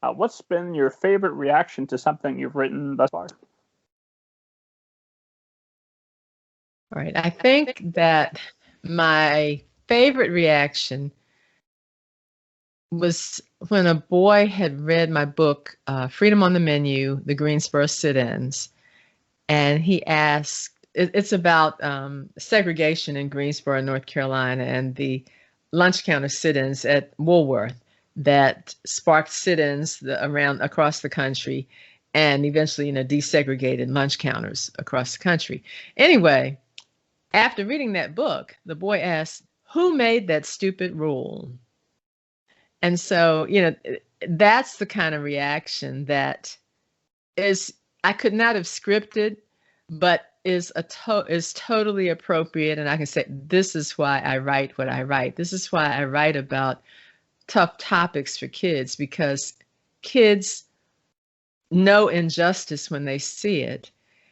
What's been your favorite reaction to something you've written thus far? All right. I think that my favorite reaction was when a boy had read my book, Freedom on the Menu, The Greensboro Sit-ins, and he asked, it's about segregation in Greensboro, North Carolina, and the lunch counter sit-ins at Woolworth that sparked sit-ins around across the country, and eventually, desegregated lunch counters across the country. Anyway, after reading that book, the boy asked, "Who made that stupid rule?" And so, that's the kind of reaction that is, I could not have scripted, but is totally appropriate. And I can say, this is why I write what I write. This is why I write about tough topics for kids, because kids know injustice when they see it,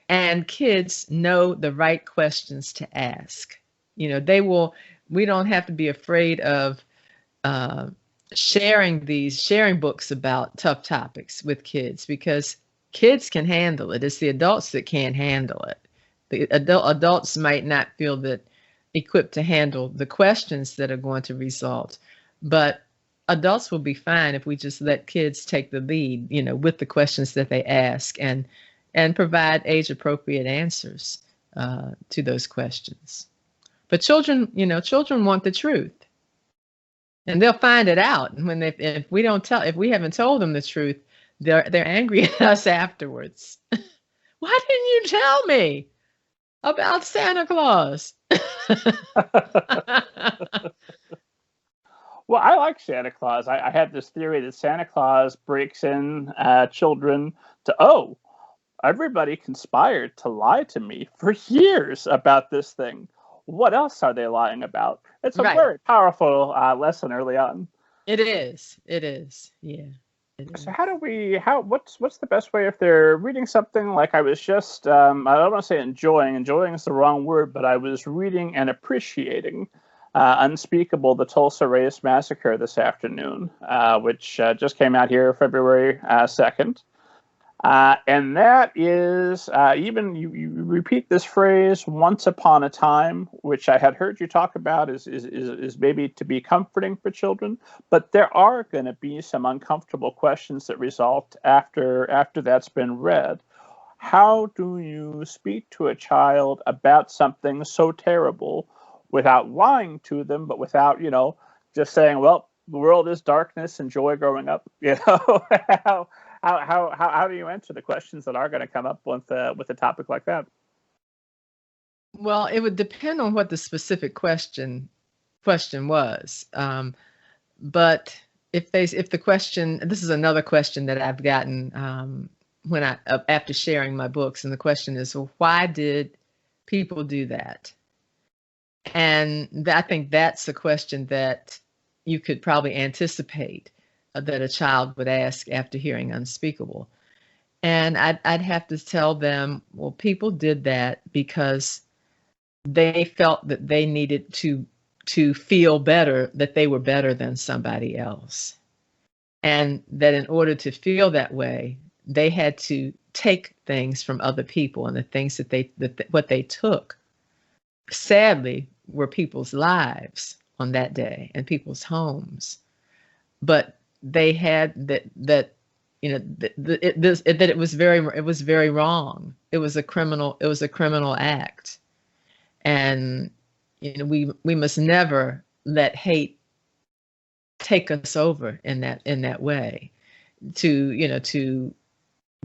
and kids know the right questions to ask. We don't have to be afraid of sharing books about tough topics with kids, because kids can handle it. It's the adults that can't handle it. The adults might not feel that equipped to handle the questions that are going to result, but adults will be fine if we just let kids take the lead, with the questions that they ask, and provide age appropriate answers to those questions. But children want the truth. And they'll find it out. And if we haven't told them the truth, they're angry at us afterwards. Why didn't you tell me about Santa Claus? Well, I like Santa Claus. I have this theory that Santa Claus breaks in children to, everybody conspired to lie to me for years about this thing. What else are they lying about? It's a Right. very powerful lesson early on. It is. It is. Yeah. It is. So what's the best way if they're reading something like I was just, I don't want to say enjoying is the wrong word, but I was reading and appreciating Unspeakable, the Tulsa Race Massacre this afternoon, which just came out here February 2nd. And that is, even you repeat this phrase, once upon a time, which I had heard you talk about is maybe to be comforting for children. But there are going to be some uncomfortable questions that result after that's been read. How do you speak to a child about something so terrible without lying to them, but without, just saying, well, the world is darkness, enjoy growing up, How do you answer the questions that are going to come up with a topic like that? Well, it would depend on what the specific question was. But if the question, this is another question that I've gotten after sharing my books, and the question is, well, why did people do that? And I think that's a question that you could probably anticipate that a child would ask after hearing Unspeakable. And I'd have to tell them, well, people did that because they felt that they needed to feel better, that they were better than somebody else. And that in order to feel that way, they had to take things from other people, and the things what they took, sadly, were people's lives on that day and people's homes. But they had that it was very wrong. It was a criminal act, and we must never let hate take us over in that way, to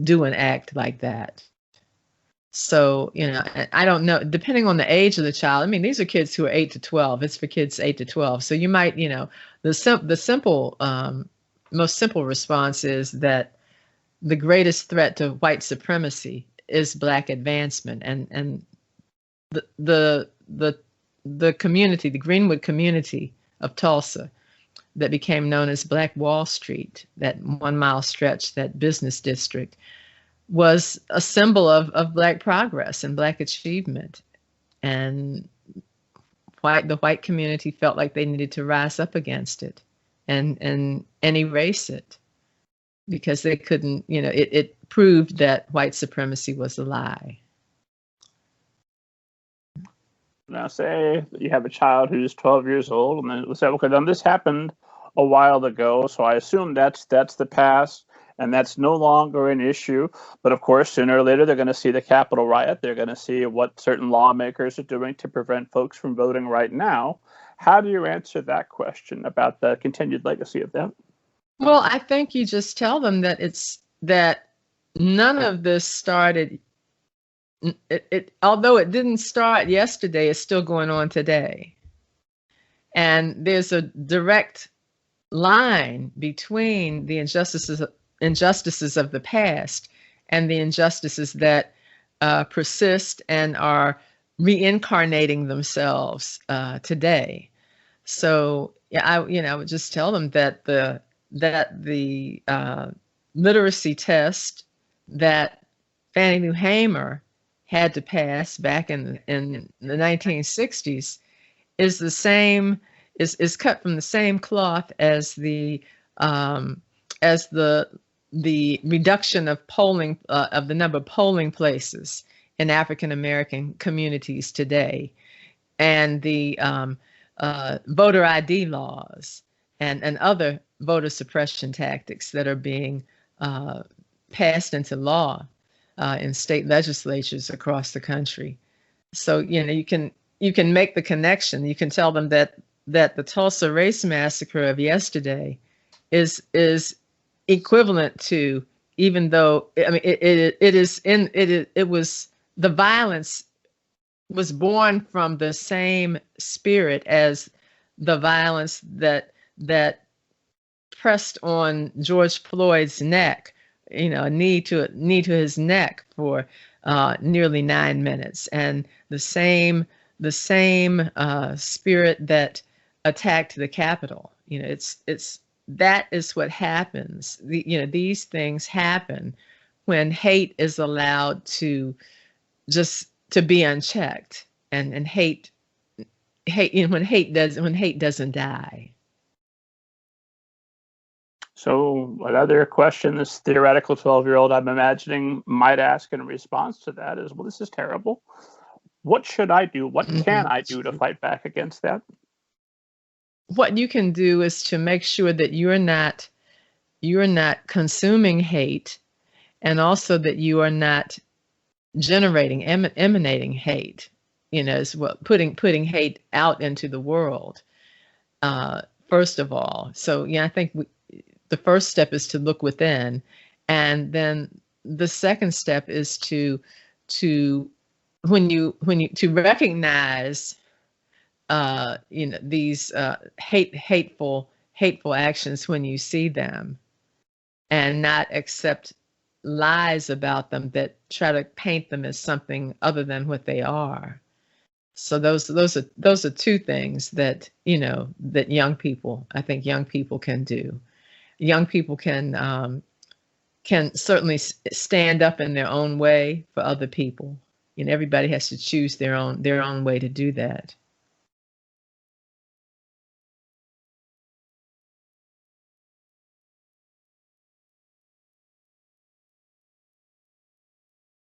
do an act like that. So, I don't know, depending on the age of the child. I mean, these are kids who are 8 to 12. It's for kids 8 to 12. So you might, the simple, most simple response is that the greatest threat to white supremacy is Black advancement, and the community, the Greenwood community of Tulsa, that became known as Black Wall Street, that 1 mile stretch, that business district, was a symbol of Black progress and Black achievement. And the white community felt like they needed to rise up against it and erase it. because they couldn't, it proved that white supremacy was a lie. Now, say you have a child who's 12 years old, and then we say, okay, then this happened a while ago, so I assume that's the past, and that's no longer an issue. But of course, sooner or later, they're going to see the Capitol riot. They're going to see what certain lawmakers are doing to prevent folks from voting right now. How do you answer that question about the continued legacy of that? Well, I think you just tell them that none of this started. Although it didn't start yesterday, it's still going on today. And there's a direct line between the injustices of the past and the injustices that persist and are reincarnating themselves today. So yeah, I would just tell them that the literacy test that Fannie Lou Hamer had to pass back in the 1960s is the same, is cut from the same cloth as the reduction of polling of the number of polling places in African American communities today, and the voter ID laws and other voter suppression tactics that are being passed into law in state legislatures across the country. So you can make the connection. You can tell them that the Tulsa race massacre of yesterday is equivalent to, even though it was, the violence was born from the same spirit as the violence that pressed on George Floyd's neck, a knee to his neck for nearly 9 minutes, and the same spirit that attacked the Capitol. That is what happens. These things happen when hate is allowed to be unchecked, and hate when hate doesn't die. So another question this theoretical 12-year-old, I'm imagining, might ask in response to that is, well, this is terrible. What should I do? What can I do to fight back against that? What you can do is to make sure that you're not consuming hate, and also that you are not generating, emanating hate, as well, putting hate out into the world, first of all. So I think the first step is to look within, and then the second step is to recognize these hateful actions when you see them, and not accept lies about them that try to paint them as something other than what they are. So those are two things that that young people can do. Young people can certainly stand up in their own way for other people. Everybody has to choose their own way to do that.